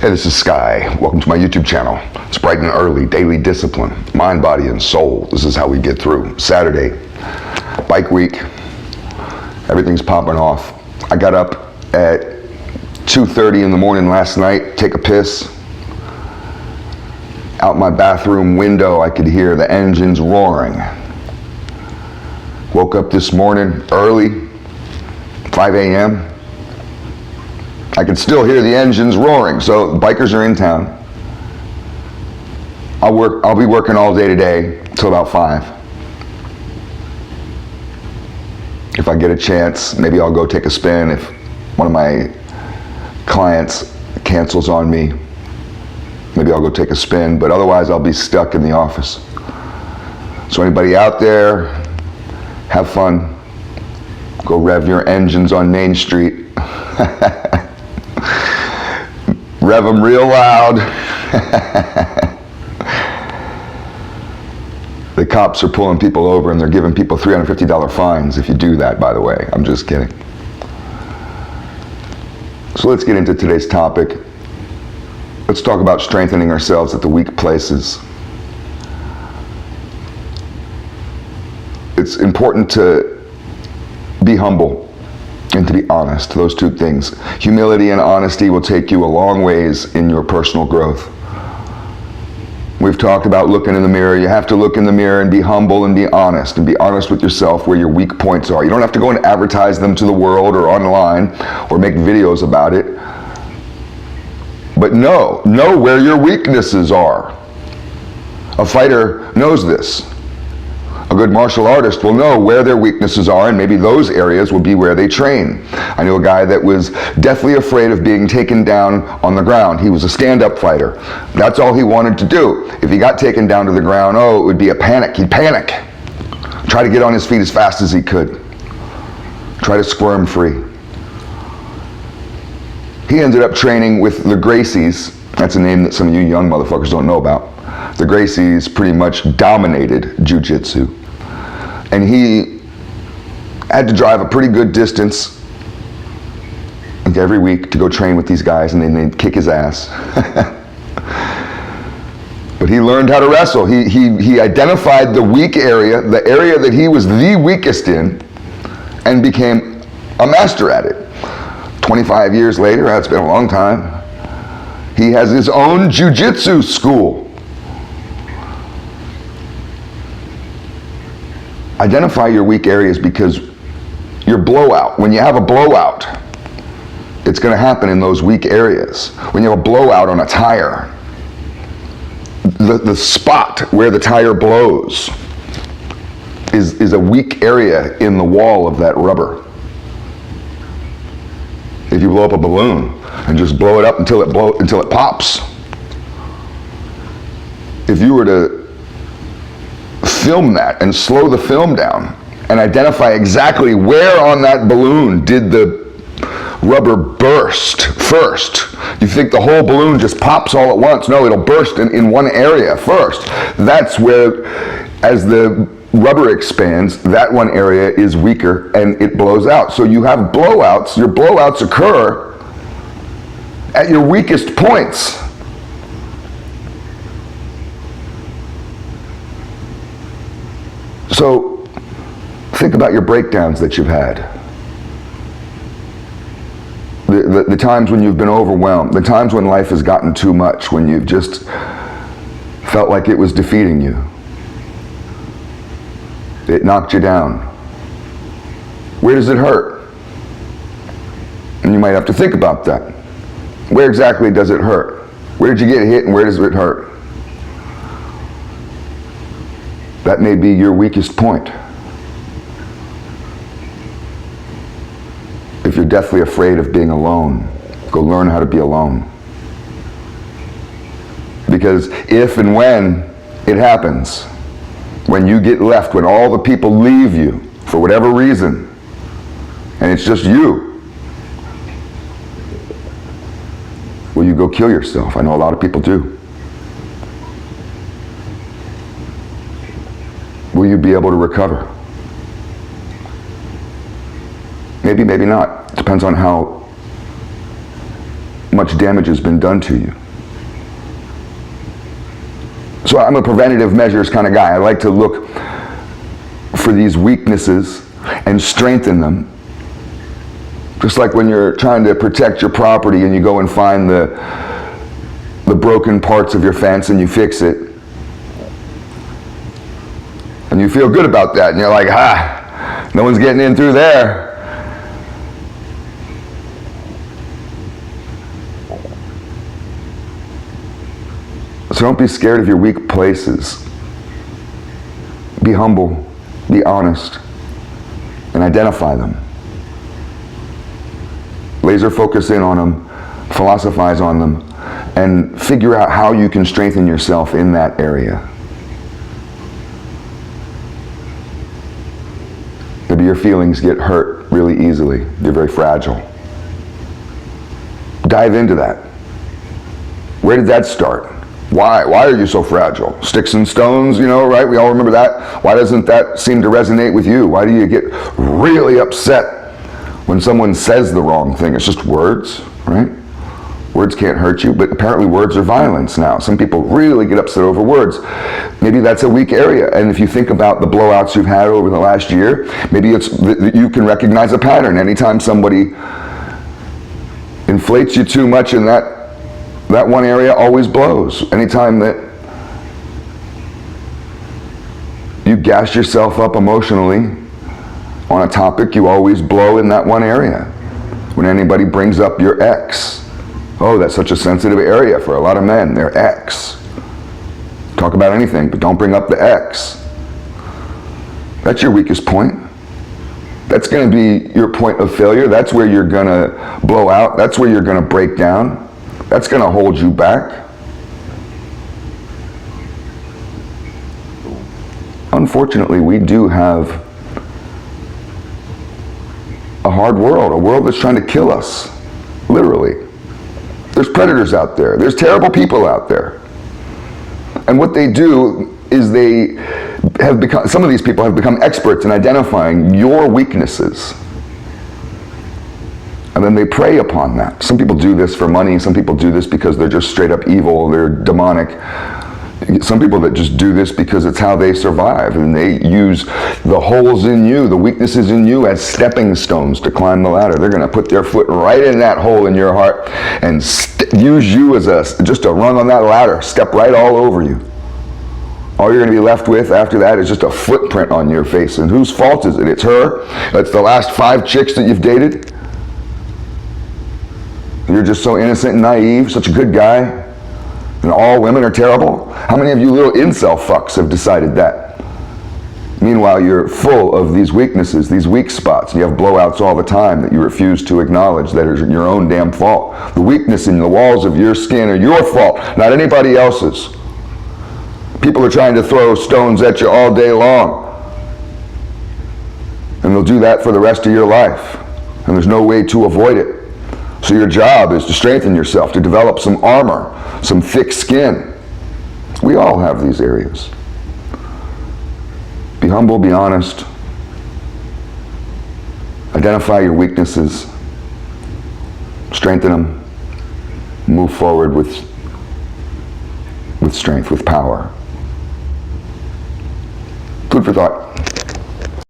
Hey, this is Sky. Welcome to my YouTube channel. It's bright and early, daily discipline, mind, body, and soul. This is how we get through. Saturday, bike week. Everything's popping off. I got up at 2:30 in the morning last night, take a piss. Out my bathroom window, I could hear the engines roaring. Woke up this morning early, 5 a.m. I could still hear the engines roaring, so bikers are in town. I'll be working all day today till about 5. If I get a chance, maybe I'll go take a spin. If one of my clients cancels on me, maybe I'll go take a spin, but otherwise I'll be stuck in the office. So anybody out there, have fun. Go rev your engines on Main Street. Rev them real loud. The cops are pulling people over and they're giving people $350 fines if you do that, by the way. I'm just kidding. So let's get into today's topic. Let's talk about strengthening ourselves at the weak places. It's important to be humble and to be honest. Those two things. Humility and honesty will take you a long ways in your personal growth. We've talked about looking in the mirror. You have to look in the mirror and be humble and be honest with yourself where your weak points are. You don't have to go and advertise them to the world or online or make videos about it. But know where your weaknesses are. A fighter knows this. A good martial artist will know where their weaknesses are, and maybe those areas will be where they train. I knew a guy that was deathly afraid of being taken down on the ground. He was a stand-up fighter. That's all he wanted to do. If he got taken down to the ground, it would be a panic. He'd panic. Try to get on his feet as fast as he could. Try to squirm free. He ended up training with the Gracies. That's a name that some of you young motherfuckers don't know about. The Gracies pretty much dominated jiu-jitsu. And he had to drive a pretty good distance every week to go train with these guys, and then they'd kick his ass. But he learned how to wrestle. He identified the weak area, the area that he was the weakest in, and became a master at it. 25 years later, that's been a long time, he has his own jiu-jitsu school. Identify your weak areas, because your blowout, when you have a blowout, it's going to happen in those weak areas. When you have a blowout on a tire, the spot where the tire blows is a weak area in the wall of that rubber. If you blow up a balloon and just blow it up until it pops, if you were to film that and slow the film down and identify exactly where on that balloon did the rubber burst first. You think the whole balloon just pops all at once. No, it'll burst in one area first. That's where, as the rubber expands, that one area is weaker and it blows out. So you have blowouts. Your blowouts occur at your weakest points. So think about your breakdowns that you've had. The times when you've been overwhelmed, the times when life has gotten too much, when you've just felt like it was defeating you. It knocked you down. Where does it hurt? And you might have to think about that. Where exactly does it hurt? Where did you get hit and where does it hurt? That may be your weakest point. If you're deathly afraid of being alone, go learn how to be alone. Because if and when it happens, when you get left, when all the people leave you for whatever reason, and it's just you, will you go kill yourself? I know a lot of people do. Will you be able to recover? Maybe, maybe not. Depends on how much damage has been done to you. So I'm a preventative measures kind of guy. I like to look for these weaknesses and strengthen them. Just like when you're trying to protect your property and you go and find the broken parts of your fence and you fix it. And you feel good about that and you're like, no one's getting in through there. So don't be scared of your weak places. Be humble, be honest, and identify them. Laser focus in on them, philosophize on them, and figure out how you can strengthen yourself in that area. Maybe your feelings get hurt really easily. They're very fragile. Dive into that. Where did that start? Why are you so fragile? Sticks and stones, right? We all remember that. Why doesn't that seem to resonate with you? Why do you get really upset when someone says the wrong thing? It's just words, right? Words can't hurt you, but apparently words are violence now. Some people really get upset over words. Maybe that's a weak area. And if you think about the blowouts you've had over the last year, maybe you can recognize a pattern. Anytime somebody inflates you too much in that one area always blows. Anytime that you gas yourself up emotionally on a topic, you always blow in that one area. When anybody brings up your ex, oh, that's such a sensitive area for a lot of men, their ex. Talk about anything, but don't bring up the ex. That's your weakest point. That's going to be your point of failure. That's where you're going to blow out. That's where you're going to break down. That's going to hold you back. Unfortunately, we do have a hard world, a world that's trying to kill us, literally. There's predators out there. There's terrible people out there. And what they do is some of these people have become experts in identifying your weaknesses. And then they prey upon that. Some people do this for money. Some people do this because they're just straight up evil. They're demonic. Some people that just do this because it's how they survive. And they use the holes in you, the weaknesses in you as stepping stones to climb the ladder. They're going to put their foot right in that hole in your heart and use you as just a rung on that ladder. Step right all over you. All you're going to be left with after that is just a footprint on your face. And whose fault is it? It's her. It's the last 5 chicks that you've dated. You're just so innocent and naive, such a good guy, and all women are terrible. How many of you little incel fucks have decided that? Meanwhile, you're full of these weaknesses, these weak spots. You have blowouts all the time that you refuse to acknowledge that are your own damn fault. The weakness in the walls of your skin are your fault, not anybody else's. People are trying to throw stones at you all day long. And they'll do that for the rest of your life. And there's no way to avoid it. So your job is to strengthen yourself, to develop some armor, some thick skin. We all have these areas. Be humble, be honest. Identify your weaknesses. Strengthen them. Move forward with strength, with power. Food for thought.